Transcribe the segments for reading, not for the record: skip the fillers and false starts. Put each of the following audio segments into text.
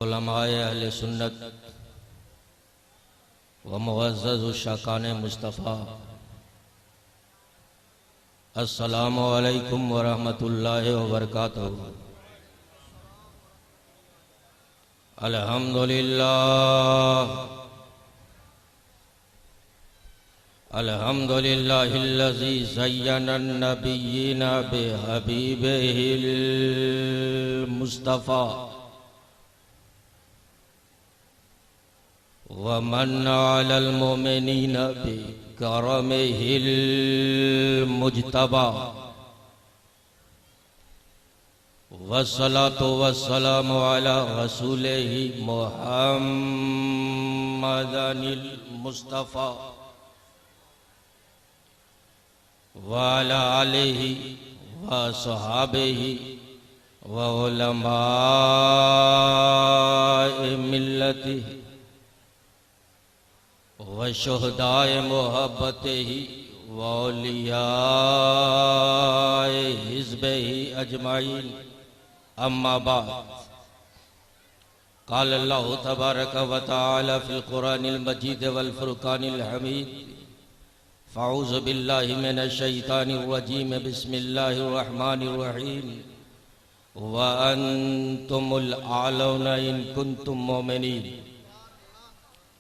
उलमाए अहले सुन्नत व मुअज़्ज़ज़ शाकान मुस्तफ़ा, अस्सलामु अलैकुम व रहमतुल्लाहि व बरकातुहू। अल्हम्दुलिल्लाह अल्हम्दुलिल्लाहिल्लज़ी ज़य्यना अन्नबिय्यीना बिहबीबिहिल मुस्तफ़ा वमन अलल मोमिनीना बिकरमिहिल मुज्तबा वस्सलातु वस्सलामु अला रसूलिही मुहम्मदिनिल मुस्तफ़ा व अला आलिही व सहाबिही व उलमाए मिल्लतिही व शुहदाए मोहब्बतिही व औलियाए हिज़्बिही अजमाइन। अम्मा बाद, क़ाल अल्लाहु तबारक व तआला फ़िल क़ुरानिल मजीद वल फ़ुरक़ानिल हमीद। फ़अऊज़ु बिल्लाहि मिनश शैतानिर रजीम। बिस्मिल्लाहिर रहमानिर रहीम। व अंतुमुल आलौना इन कुंतुम मोमिनीन।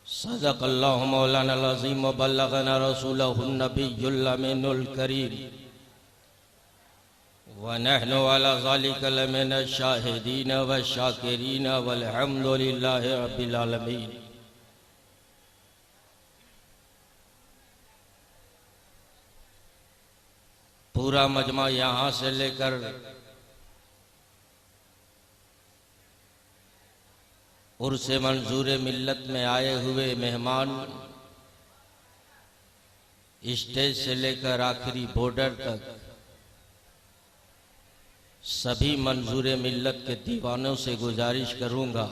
सदक़ल्लाहु मौलानाल अज़ीम व बल्लगना रसूलहुन नबियुल अमीनुल करीम व नहनु अला ज़ालिका लमिनश शाहिदीन व शाकिरीन वल्हम्दुलिल्लाहि रब्बिल आलमीन। पूरा मजमा यहाँ से लेकर उर्से मंजूर मिल्लत में आए हुए मेहमान, स्टेज से लेकर आखिरी बॉर्डर तक सभी मंजूर मिल्लत के दीवानों से गुजारिश करूंगा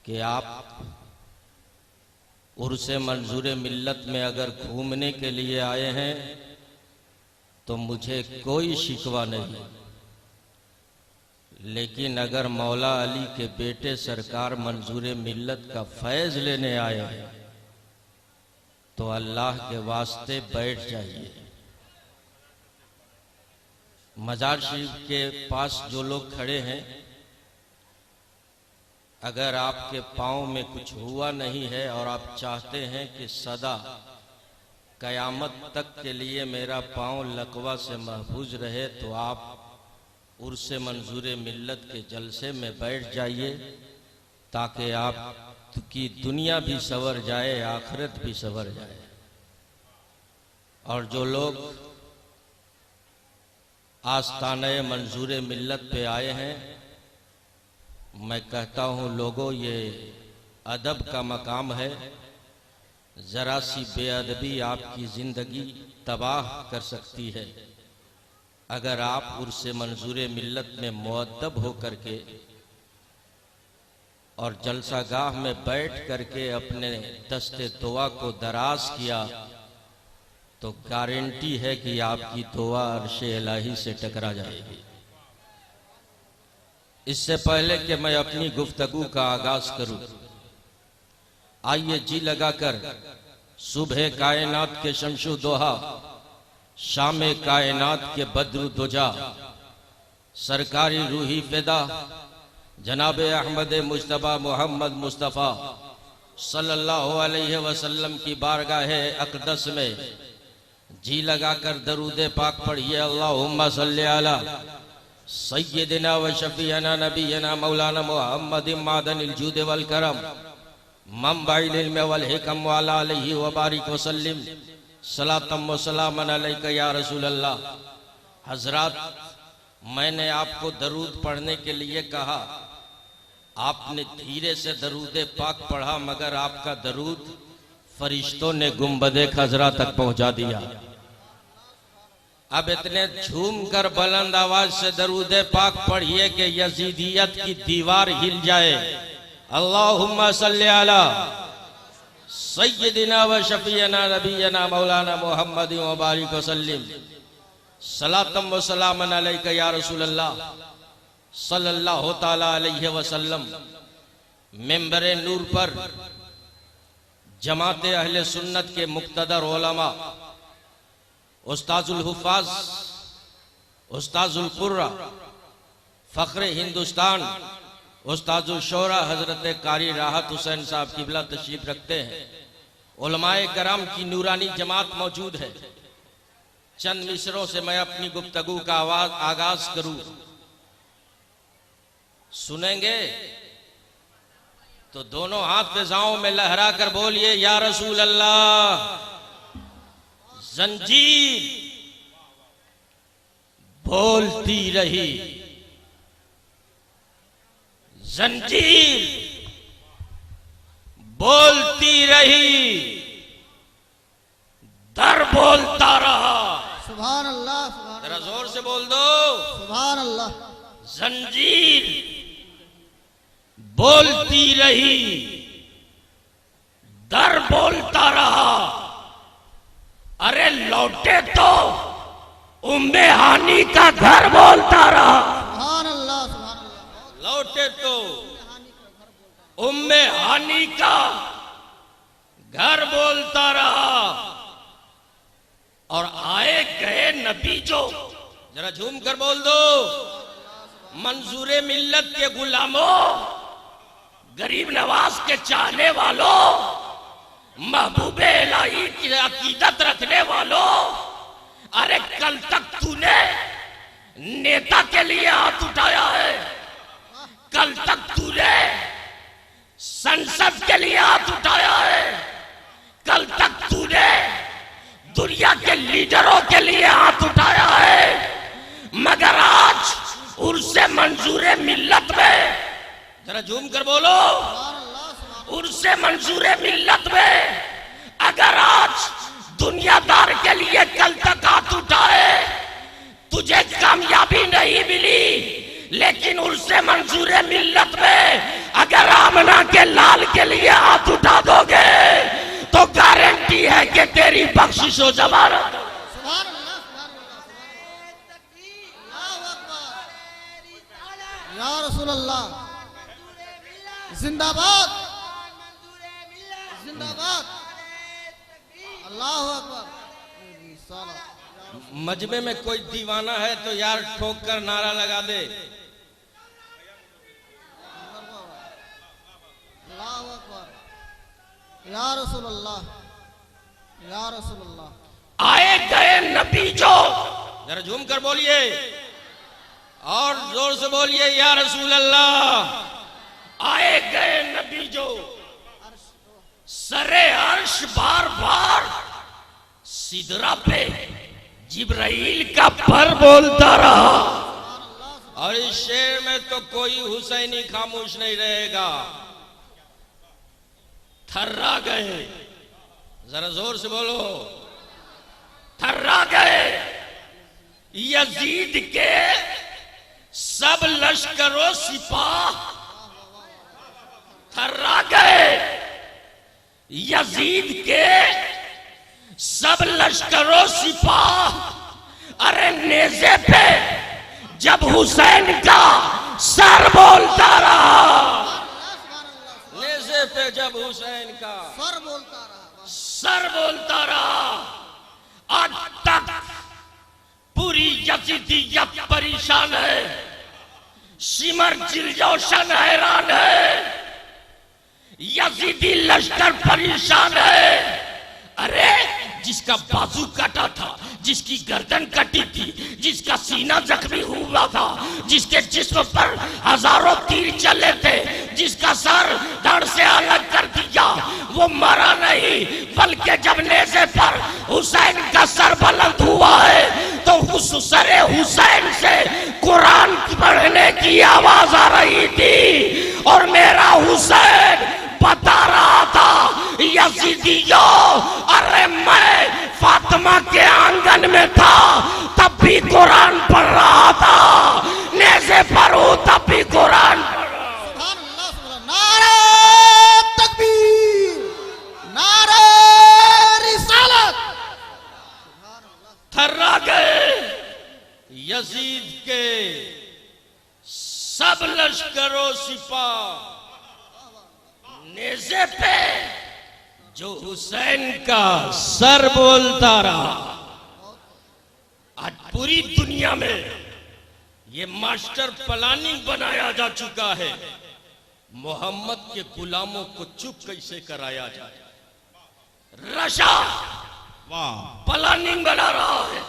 कि आप उर्से मंजूर मिल्लत में अगर घूमने के लिए आए हैं तो मुझे कोई शिकवा नहीं, लेकिन अगर मौला अली के बेटे सरकार मंजूर मिल्लत का फैज़ लेने आए हैं तो अल्लाह के वास्ते बैठ जाइए। मजार शरीफ के पास जो लोग खड़े हैं, अगर आपके पाँव में कुछ हुआ नहीं है और आप चाहते हैं कि सदा कयामत तक के लिए मेरा पाँव लकवा से महफूज रहे, तो आप उर्से मंजूर मिल्लत के जलसे में बैठ जाइए, ताकि आपकी दुनिया भी सवर जाए, आखिरत भी सवर जाए। और जो लोग आस्ताने मंजूर मिल्लत पे आए हैं, मैं कहता हूँ लोगों, ये अदब का मकाम है। ज़रा सी बेअदबी आपकी ज़िंदगी तबाह कर सकती है। अगर आप उर्से मंजूर मिल्लत में मुअद्दब हो करके और जलसागाह में बैठ करके अपने दस्ते दुआ को दराज किया तो गारंटी है कि आपकी दुआ अर्शे इलाही से टकरा जाएगी। इससे पहले कि मैं अपनी गुफ्तगू का आगाज करूं, आइए जी लगाकर सुबह कायनात के शमशु दोहा, शामे कायनात के बद्र दुजा, सरकारी रूही फिदा जनाबे अहमद मुज्तबा मोहम्मद मुस्तफ़ा सल्लल्लाहु अलैहि वसल्लम की बारगाह अक़दस में जी लगाकर दरूद पाक पढ़िए। अल्लाहुम्मा सल्ली अला सय्यिदिना व शफीअना नबीना मौलाना मुहम्मद मादनिल जूद वल करम मंबाइल इल्म वल हिकम व अला आलिहि व बारिक व सल्लिम सलातम व सलामन अलैका या रसूल अल्लाह। हजरात, मैंने आपको दरूद पढ़ने के लिए कहा, आपने धीरे से दरूद पाक पढ़ा, मगर आपका दरूद फरिश्तों ने गुंबदे खजरा तक पहुंचा दिया। अब इतने झूम कर बुलंद आवाज से दरूद पाक पढ़िए कि यजीदियत की दीवार हिल जाए। अल्लाहुम्मा सल्ली अला सय्यिदिना व शफीअना नबीना मौलाना मुहम्मद व बारिक व सल्लिम सलातम व सलामन अलैका या रसूल अल्लाह। सल्लल्लाहु ताला अलैहि वसल्लम मेंबरे नूर पर जमाते अहले सुन्नत के मुक्तदर उलमा उस्ताजुल हुफ़ाज़, उस्ताजुल कुर्रा, फ़ख्रे हिंदुस्तान, उस्ताजुल शोरा हजरत कारी राहत हुसैन साहब किबला तशरीफ रखते हैं। उलमाए कराम की नूरानी जमात मौजूद है। चंद मिसरों से मैं अपनी गुफ्तगू का आगाज करूं। सुनेंगे तो दोनों हाथ फिजाओं में लहरा कर बोलिए या रसूल अल्लाह। जंजीर बोलती रही, जंजीर बोलती रही, दर बोलता रहा। सुभान अल्लाह, जरा जोर से बोल दो सुभान अल्लाह। जंजीर बोलती रही, दर बोलता रहा। अरे लौटे तो उम्मे हानि का घर बोलता रहा। सुभान अल्लाह, सुभान अल्लाह। लौटे तो उम्मे हानि का घर बोलता रहा। और आए गए नबी जो, जरा झूम कर बोल दो, मंजूरे मिल्लत के गुलामों, गरीब नवाज के चाहने वालों, महबूबे इलाही की अकीदत रखने वालों, अरे कल तक तूने नेता के लिए हाथ उठाया है, कल तक तूने संसद के लिए हाथ उठाया है, कल तक तूने दुनिया के लीडरों के लिए हाथ उठाया है, मगर आज उर्से मंजूरे मिल्लत में, जरा झूम कर बोलो, उर्से मंजूरे मिल्लत में अगर आज दुनियादार के लिए कल तक हाथ उठाए, तुझे कामयाबी नहीं मिली, लेकिन उर्से मंजूरे मिल्लत में अगर आमना के लाल के लिए हाथ उठा दोगे तो गारंटी है कि तेरी बख्शिश हो जमानत। सुभान अल्लाह, सुभान अल्लाह। अल्लाहु अकबर। या रसूल अल्लाह, जिंदाबाद, जिंदाबाद। अल्लाहु अकबर। मजमे में कोई दीवाना है तो यार ठोक कर नारा लगा दे। अल्लाहु अकबर। या रसूल अल्लाह, या रसूल अल्लाह। आए गए नबी जो, जरा झूम कर बोलिए और जोर से बोलिए या रसूल अल्लाह। आए गए नबी जो, सरे अर्श बार बार सिदरा पे जिब्राइल का पर बोलता रहा। और इस शेर में तो कोई हुसैनी खामोश नहीं रहेगा। थर्रा गए, जरा जोर से बोलो, थर्रा गए यजीद के सब लश्करों सिपाह, थर्रा गए यजीद के सब लश्करों सिपाह। अरे नेज़े पे जब हुसैन का सर बोलता रहा, नेज़े पे जब हुसैन का सर बोलता रहा, सर बोलता रहा। आज तक पूरी यजीदियत परेशान है, सिमर जिलजोशन हैरान है, यजीदी लश्कर परेशान है। अरे जिसका बाजू कटा था, जिसकी गर्दन कटी थी, जिसका सीना जख्मी हुआ था, जिसके जिस्म पर हजारों तीर चले थे, जिसका सर धड़ से अलग कर दिया, वो मरा नहीं, बल्कि जब नेज़े पर हुसैन का सर बुलंद हुआ है तो उस सरे हुसैन से कुरान पढ़ने की आवाज आ रही थी। और मेरा हुसैन बता रहा था यजीदियों, अरे मैं फातिमा के आंगन में था तब भी कुरान पढ़ रहा था, नेज़े पर हूं तब भी कुरान पढ़ रहा हूं। सुभान अल्लाह, सुभान अल्लाह। नारे तकबीर, नारे रिसालत। थर्रा गए यजीद के छिपा नेज़े पे जो हुसैन का सर बोलता रहा। आज पूरी दुनिया में ये मास्टर प्लानिंग बनाया जा चुका है, मोहम्मद के गुलामों को चुप कैसे कराया जाए। रशा प्लानिंग बना रहा है।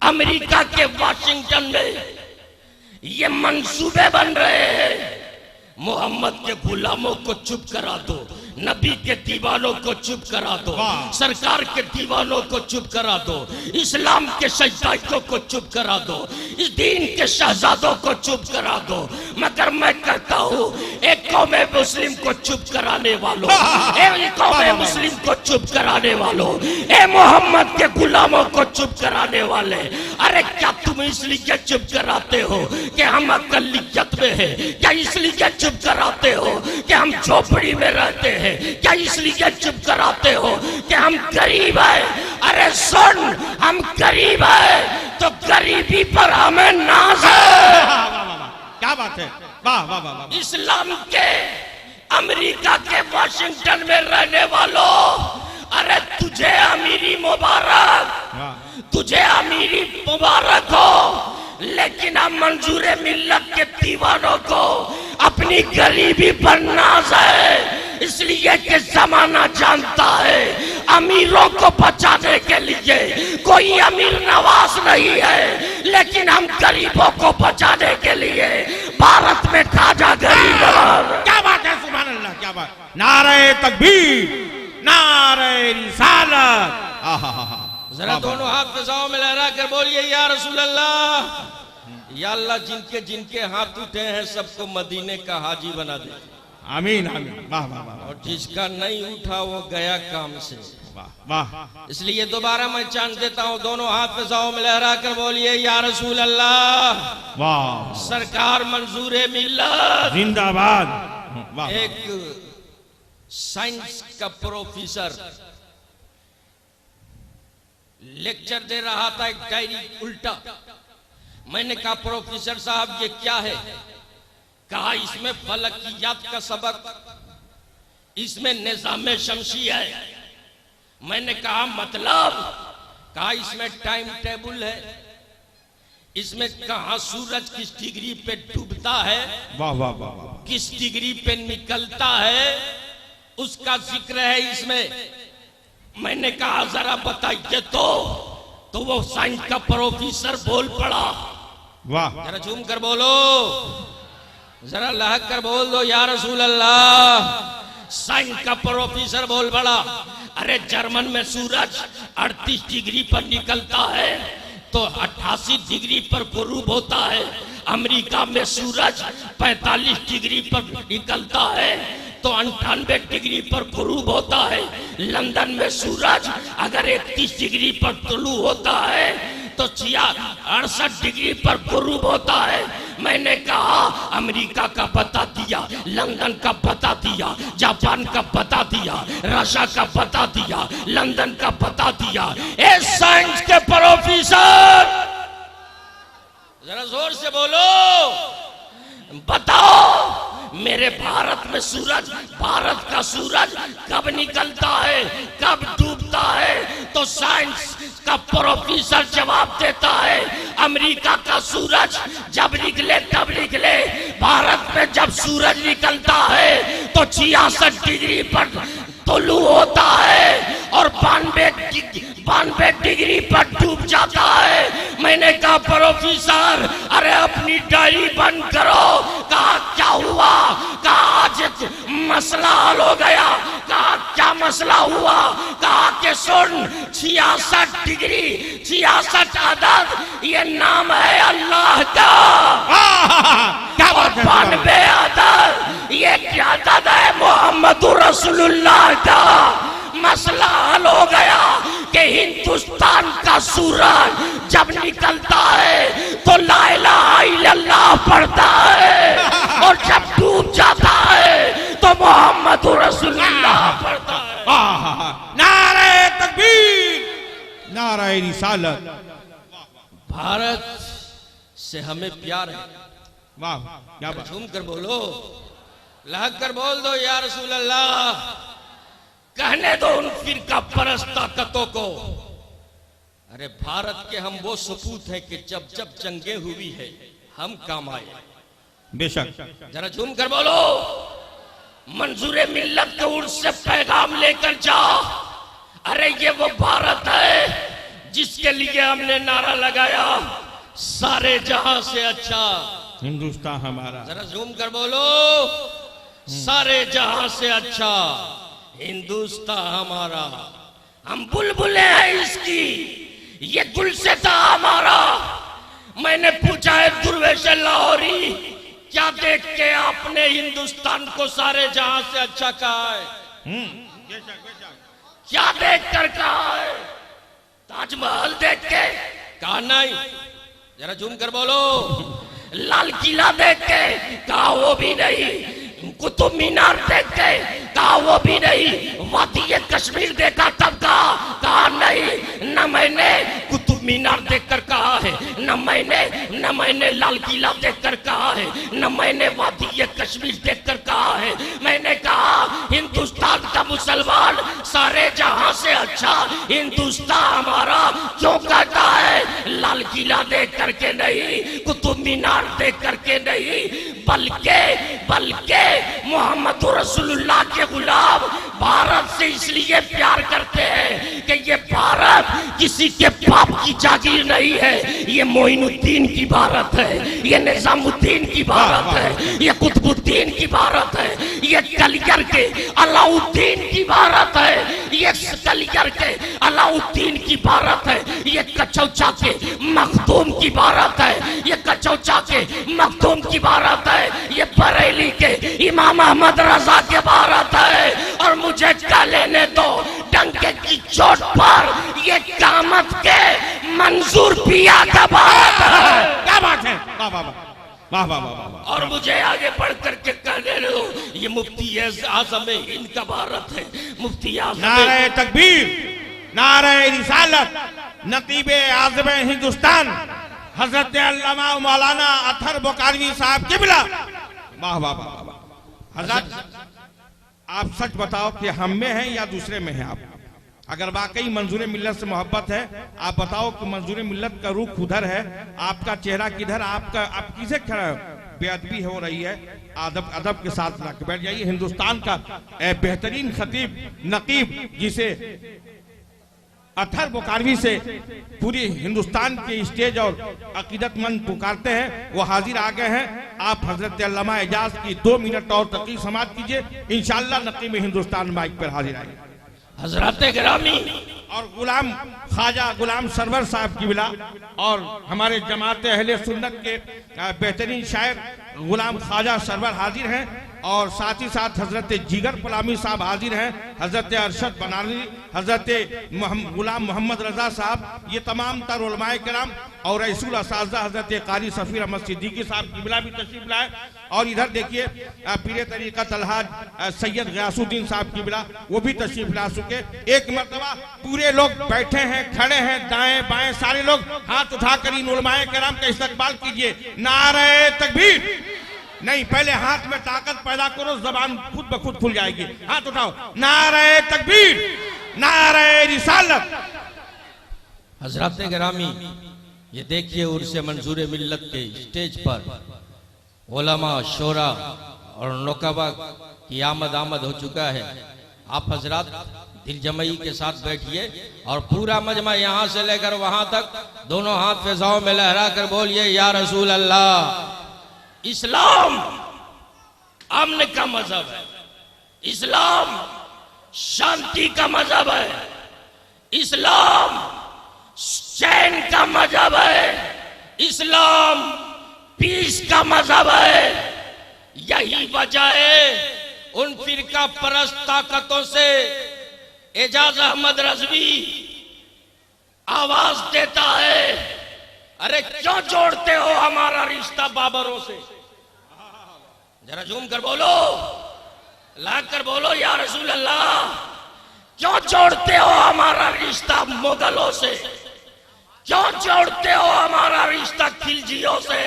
अमेरिका के वाशिंगटन में ये मंसूबे बन रहे हैं, मोहम्मद के गुलामों को चुप करा दो, नबी के दीवानों को चुप करा दो, सरकार के दीवानों को चुप करा दो, इस्लाम के शहीदों को चुप करा दो, इस दीन के शहजादों को चुप करा दो। मगर मैं कहता हूँ, एक कौम मुस्लिम को चुप कराने वालों, एक कौम मुस्लिम को चुप कराने वालों, ए मोहम्मद के गुलामों को चुप कराने वाले, अरे क्या तुम इसलिए चुप कराते हो कि हम अकलियत में है? क्या इसलिए चुप कराते हो कि हम झोपड़ी में रहते हैं? क्या इसलिए चुप कराते हो कि हम गरीब हैं? अरे सुन, हम गरीब हैं तो गरीबी पर हमें नाज है। क्या बात है, वाह वाह वाह। इस्लाम के अमेरिका के वाशिंगटन में रहने वालों, अरे तुझे अमीरी मुबारक, तुझे अमीरी मुबारक हो, लेकिन हम मंजूर मिल्लत के दीवानों को अपनी गरीबी पर नाज है, इसलिए कि जमाना जानता है अमीरों को बचाने के लिए कोई अमीर नवाज नहीं है, लेकिन हम गरीबों को बचाने के लिए भारत में खाजा गरीब। क्या बात है, सुभान अल्लाह, क्या बात। नारे तकबीर, नारे रिसालत। जरा दोनों हाथ फिजाओं में लहरा कर बोलिए या रसूल अल्लाह। या अल्लाह, जिनके जिनके हाथ उठे हैं सबको मदीने का हाजी बना दे। आमीन आमीन, वाह वाह वाह। और जिसका नहीं उठा वो गया काम से, वाह वाह। इसलिए दोबारा मैं चांस देता हूँ, दोनों हाथ फिजाओं में लहरा कर बोलिए या रसूल अल्लाह। वाह, सरकार मंजूर मिल्लत जिंदाबाद। वाह। एक साइंस का प्रोफेसर लेक्चर दे रहा था, एक डायरी उल्टा। मैंने कहा प्रोफेसर साहब ये क्या है? कहा इसमें फलकियात का सबक, इसमें निजाम शमसी है। मैंने कहा मतलब? कहा इसमें टाइम टेबल है, इसमें कहा सूरज किस डिग्री पे डूबता है, वाह वाह वाह, किस डिग्री पे निकलता है, उसका जिक्र है इसमें। मैंने कहा जरा बताइए तो वो साइंस का प्रोफेसर बोल पड़ा। वाह, जरा झूम कर बोलो, जरा लहक कर बोल दो या रसूल अल्लाह। साइंस का प्रोफेसर बोल पड़ा, अरे जर्मन में सूरज 38 डिग्री पर निकलता है तो 88 डिग्री पर गुरूब होता है। अमेरिका में सूरज 45 डिग्री पर निकलता है तो 98 डिग्री पर गुरूब होता है। लंदन में सूरज अगर 31 डिग्री पर तुलू होता है तो 68 डिग्री पर गुरूब होता है। मैंने कहा अमेरिका का बता दिया, लंदन का बता दिया, जापान का बता दिया, रशिया का बता दिया, लंदन का बता दिया। ए साइंस के प्रोफेसर जरा जोर से बोलो, बताओ मेरे भारत में सूरज, भारत का सूरज कब निकलता है, कब डूबता है? तो साइंस का प्रोफेसर जवाब देता है अमेरिका का सूरज जब निकले तब निकले, भारत में जब सूरज निकलता है तो 66 डिग्री पर तुलू होता है और 92 डिग्री पर डूब जाता है। मैंने कहा प्रोफेसर अरे अपनी डायरी बंद करो। कहा क्या हुआ? कहा आज मसला हल हो गया। कहा क्या मसला हुआ? कहा कि सुन 66 डिग्री, 66 अदद ये नाम है अल्लाह का। क्या बात है? 92 अदद ये क्या अदद है? मोहम्मद रसूलुल्लाह का। मसला हल हो गया कि हिंदुस्तान का सूरज जब निकलता है तो ला इलाहा इल्लल्लाह पढ़ता है और जब डूब जाता है तो मोहम्मद रसूलुल्लाह पढ़ता है। नारे तकबीर, नारे रिसालत। भारत से हमें प्यार है, वाह क्या बात। झूम कर बोलो, लहक कर बोल दो या रसूल अल्लाह। कहने दो उन फिरका परस्त ताकतों को, अरे भारत के हम वो सपूत हैं कि जब जब जंगे हुई है हम काम आए। बेशक। जरा झूम कर बोलो, मंजूर मिल्लत के उर्स से पैगाम लेकर जा। अरे ये वो भारत है जिसके लिए हमने नारा लगाया, सारे जहां से अच्छा हिंदुस्तान हमारा। जरा झूम कर बोलो, सारे जहां से अच्छा हिंदुस्तान हमारा। हम बुलबुलें हैं इसकी, ये गुलसिता हमारा। मैंने पूछा है दुर्वेश लाहौरी, क्या देख के आपने हिंदुस्तान को सारे जहां से अच्छा कहा है? क्या देख कर कहा है? ताजमहल देख के कहा नहीं। जरा झूम कर बोलो, लाल किला देख के कहा वो भी नहीं, कुतुब मीनार देख के कहा वो भी नहीं, वादी कश्मीर देखा तब कहा नहीं। न मैंने कुतुब मीनार देखकर कहा है, न मैंने लाल किला देखकर कहा है, न मैंने वादी कश्मीर देखकर कहा है। मैंने कहा हिंदुस्तान का मुसलमान सारे जहां से अच्छा हिंदुस्तान हमारा। क्यों कहता है? लाल किला देख करके नहीं, कुतुब मीनार देख करके नहीं, बल्कि मोहम्मद रसूलुल्लाह के गुलाम भारत से इसलिए प्यार करते हैं कि ये भारत किसी के बाप की जागीर नहीं है, ये मोइनुद्दीन की भारत है, ये निजामुद्दीन की भारत है, ये कुतुबुद्दीन की भारत है, ये कलियर के अलाउद्दीन की भारत है, ये कलियर के अलाउद्दीन की भारत है, ये कचौचा के मखदूम की भारत है, ये कचौचा के मखदूम की भारत है, ये बरेली के इमाम अहमद रजा के भारत है। और मुझे कह लेने दो डंके की चोट पर ये कामत के मंजूर पिया का भारत है। क्या बात है, वाह वाह वाह वाह वाह। और मुझे आगे बढ़ करके कहने दो, ये मुफ्ती आज़म हिंद का भारत है, मुफ्ती आज़म। नारे तकबीर, नारे रिसालत, नकीब आज़म हिंदुस्तान हजरत अल्लामा मौलाना अतहर बुखारवी साहब किबला। वाह वाह वाह। हजरत आप सच बताओ कि हम में हैं या दूसरे में हैं आप? अगर वाकई मंजूर मिल्लत से मोहब्बत है, आप बताओ कि मंजूर मिल्लत का रुख उधर है, आपका चेहरा किधर, आप किसे खड़ा है? बेअदबी हो रही है, अदब के साथ बैठ जाइए। हिंदुस्तान का बेहतरीन खतीब नकीब, जिसे अतहर बुखारवी से पूरी हिंदुस्तान के स्टेज और अकीदतमंद पुकारते हैं, वो हाजिर आ गए हैं। आप हजरत अल्लामा एजाज की 2 मिनट और तकरीर समाप्त कीजिए, इंशाअल्लाह नकीब हिंदुस्तान माइक पर हाजिर आएंगे। हजरत गिरामी और गुलाम ख्वाजा गुलाम सरवर साहब की बिला और हमारे जमात अहले सुन्नत के बेहतरीन शायर गुलाम ख्वाजा सरवर हाजिर हैं, और साथ ही साथ हजरत जिगर पलामी साहब हाजिर हैं, हजरत अरशद बनारसी, हजरत गुलाम मोहम्मद रजा साहब, ये तमाम तर उलमाए किराम और रईसुल असातिज़ा हजरत कारी सफीर अहमद सिद्दीकी साहब की बिला भी तशरीफ लाए। और इधर देखिए पीरे तरीक़त अलहाज सैयद गयासुद्दीन साहब की बिला, वो भी तशरीफ ला चुके। एक मरतबा पूरे लोग बैठे हैं, खड़े हैं, दाएं बाएं सारे लोग हाथ उठाकर इन उलमाए किराम का इस्तकबाल कीजिए। नारे तकबीर। नहीं, पहले हाथ में ताकत पैदा करो, जबान खुद ब खुद खुल जाएगी। हाथ उठाओ, नारे तकबीर, नारे रिसालत। हजरत गिरामी, ये देखिए उर्स मंजूर मिल्लत के स्टेज पर उलमा, शोरा और नुकबा की आमद हो चुका है। आप हजरात दिल जमई के साथ बैठिए और पूरा मजमा यहाँ से लेकर वहां तक दोनों हाथ फिजाओं में लहरा कर बोलिए या रसूल अल्लाह। इस्लाम अमन का मजहब है, इस्लाम शांति का मजहब है, इस्लाम चैन का मजहब है, इस्लाम पीस का मजहब है। यही वजह है उन फिरका परस्त ताकतों से एजाज अहमद रज़वी आवाज देता है, अरे क्यों जोड़ते हो हमारा रिश्ता बाबरों से? जरा झूम कर बोलो, लाग कर बोलो या रसूल अल्लाह। क्यों जोड़ते हो हमारा रिश्ता मुगलों से? क्यों जोड़ते हो हमारा रिश्ता खिलजियों से?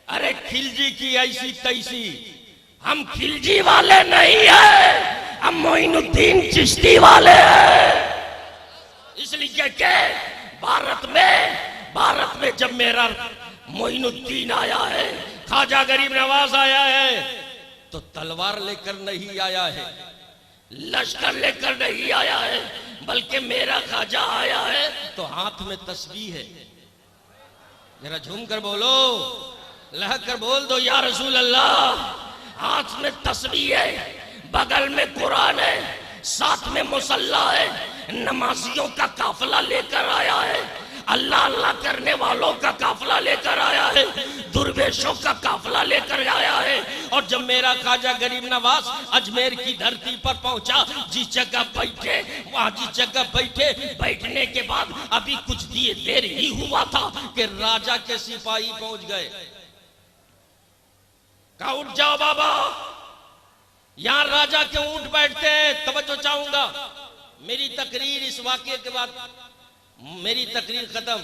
अरे खिलजी की ऐसी तैसी, हम खिलजी वाले नहीं है, हम मोइनुद्दीन चिश्ती वाले हैं। इसलिए के भारत में जब मेरा मोइनुद्दीन आया है, ख्वाजा गरीब नवाज आया है, तो तलवार लेकर नहीं आया है, लश्कर लेकर नहीं आया है, बल्कि मेरा ख्वाजा आया है तो हाथ में तस्बीह है। जरा झूम कर बोलो, लहक कर बोल दो या रसूल अल्लाह। हाथ में तस्बीह है, बगल में कुरान है, साथ में मुसल्ला है, नमाजियों का काफिला लेकर आया है, अल्लाह अल्लाह करने वालों का काफिला लेकर आया है, दुर्वेशों का काफिला लेकर आया है। और जब मेरा ख्वाजा गरीब नवाज अजमेर की धरती पर पहुंचा, जिस जगह बैठे वहां जिस जगह बैठने के बाद अभी कुछ देर ही हुआ था कि राजा के सिपाही पहुंच गए। कहा उठ जाओ बाबा, यहां राजा के ऊंट बैठते हैं। तवज्जो चाहूंगा, मेरी तकरीर इस वाकये के बाद मेरी तकरीर खत्म।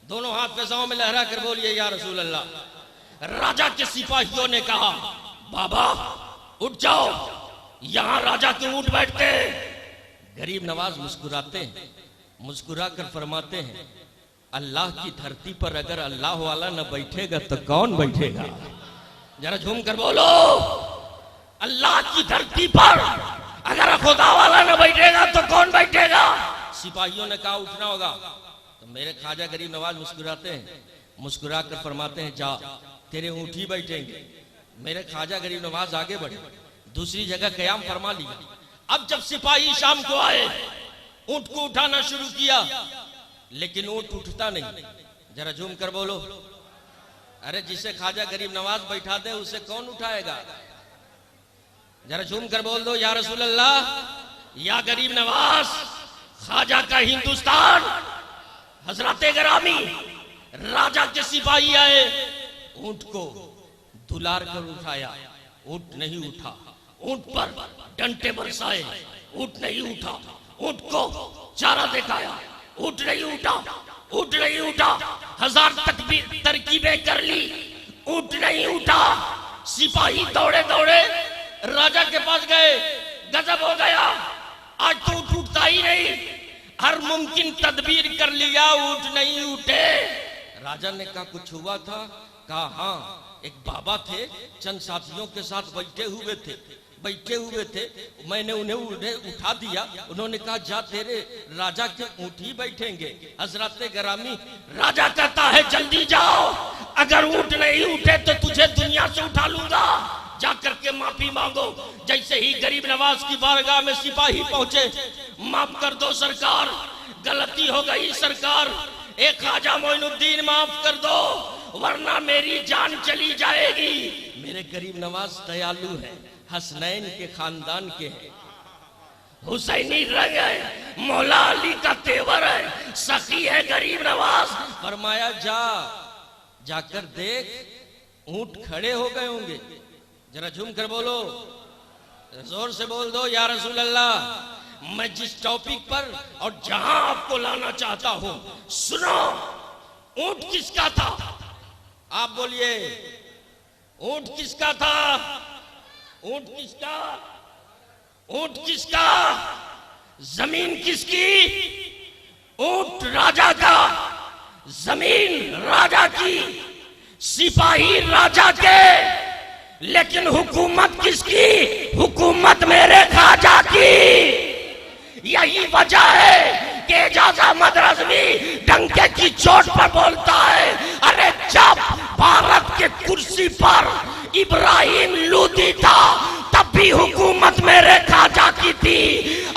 दोनों हाथ पैसाओं में लहरा कर बोलिए या रसूल अल्लाह। राजा के सिपाहियों ने कहा बाबा उठ जाओ, यहां राजा के ऊंट बैठते हैं। गरीब नवाज मुस्कुराते हैं, मुस्कुरा कर फरमाते हैं अल्लाह की धरती पर अगर अल्लाह वाला न बैठेगा तो कौन बैठेगा? जरा झूम कर बोलो, अल्लाह की धरती पर अगर खुदा वाला न बैठेगा तो कौन बैठेगा? सिपाहियों ने कहा उठना होगा। तो मेरे ख्वाजा गरीब नवाज मुस्कुराते हैं, मुस्कुरा कर फरमाते हैं जा, तेरे ऊंट ही बैठेंगे। मेरे ख्वाजा गरीब नवाज आगे बढ़े, दूसरी जगह कयाम फरमा लिया। अब जब सिपाही शाम को आए, ऊंट को उठाना शुरू किया, लेकिन ऊंट उठता नहीं। जरा झूम कर बोलो, अरे जिसे ख्वाजा गरीब नवाज बैठा दे उसे कौन उठाएगा? जरा झूम कर बोल दो या रसूल अल्लाह, या गरीब नवाज। ख्वाजा का हिंदुस्तान, हजरत गरामी, राजा के सिपाही आए, ऊंट को दुलार कर उठाया, ऊंट नहीं उठा। ऊंट पर डंटे बरसाए, ऊंट नहीं उठा। ऊंट को चारा दिखाया, ऊंट नहीं उठा, ऊंट नहीं उठा। हजार तरकीबें कर ली, ऊंट नहीं उठा। सिपाही दौड़े दौड़े राजा के पास गए, गजब हो गया, आज तो ऊंट उठता ही नहीं, हर मुमकिन तदबीर कर लिया, ऊंट नहीं उठे। राजा ने कहा कुछ हुआ था? कहा हाँ, एक बाबा थे, चंद साथियों के साथ बैठे हुए थे, मैंने उन्हें उठा दिया। उन्होंने कहा जा तेरे राजा के ऊंट ही बैठेंगे। हजरत गरामी, राजा कहता है जल्दी जाओ, अगर ऊंट नहीं उठे तो तुझे दुनिया से उठा लूंगा, जाकर के माफी मांगो। जैसे ही गरीब नवाज की बारगाह में सिपाही पहुंचे, माफ कर दो सरकार, गलती हो गई सरकार, एक ख्वाजा मोइनुद्दीन माफ कर दो, वरना मेरी जान चली जाएगी। मेरे गरीब नवाज दयालु है, हसनैन के खानदान के हैं, हुसैनी रंग है, मौला अली का तेवर है, सखी है गरीब नवाज। फरमाया जाकर देख, ऊंट खड़े हो गए होंगे। जरा झूम कर बोलो, जोर से बोल दो या रसूल अल्लाह। मैं जिस टॉपिक पर और जहां आपको लाना चाहता हूं, सुनो। ऊंट किसका था? आप बोलिए, ऊंट किसका था? ऊंट किसका? ऊंट किसका? जमीन किसकी? ऊंट राजा का, जमीन राजा की, सिपाही राजा के, लेकिन हुकूमत किसकी? हुकूमत मेरे ख्वाजा की। यही वजह है कि एजाज अहमद रज़वी डंके की चोट पर बोलता है, अरे जब भारत के कुर्सी पर इब्राहिम लोदी था तब भी हुकूमत मेरे ख्वाजा की थी,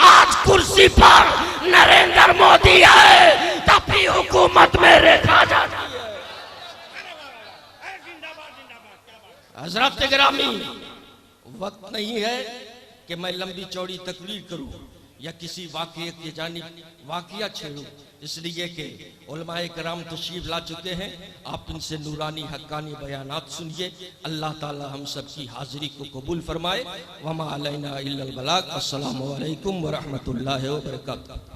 आज कुर्सी पर नरेंद्र मोदी है तब भी हुकूमत मेरे ख्वाजा की है। हजरत गिरामी, वक्त नहीं है कि मैं लंबी चौड़ी तकरीर करूं या किसी वाक़ये के जानिब वाक़या छेड़ूं, इसलिए कि उलमाए कराम तशरीफ ला चुके हैं। आप इनसे नूरानी हक्कानी बयानात सुनिए। अल्लाह ताला हम सब की हाजिरी को कबूल फरमाए। वमा अलैना इल्लल बलाग। अस्सलामु अलैकुम व रहमतुल्लाहि व बरकातुहू।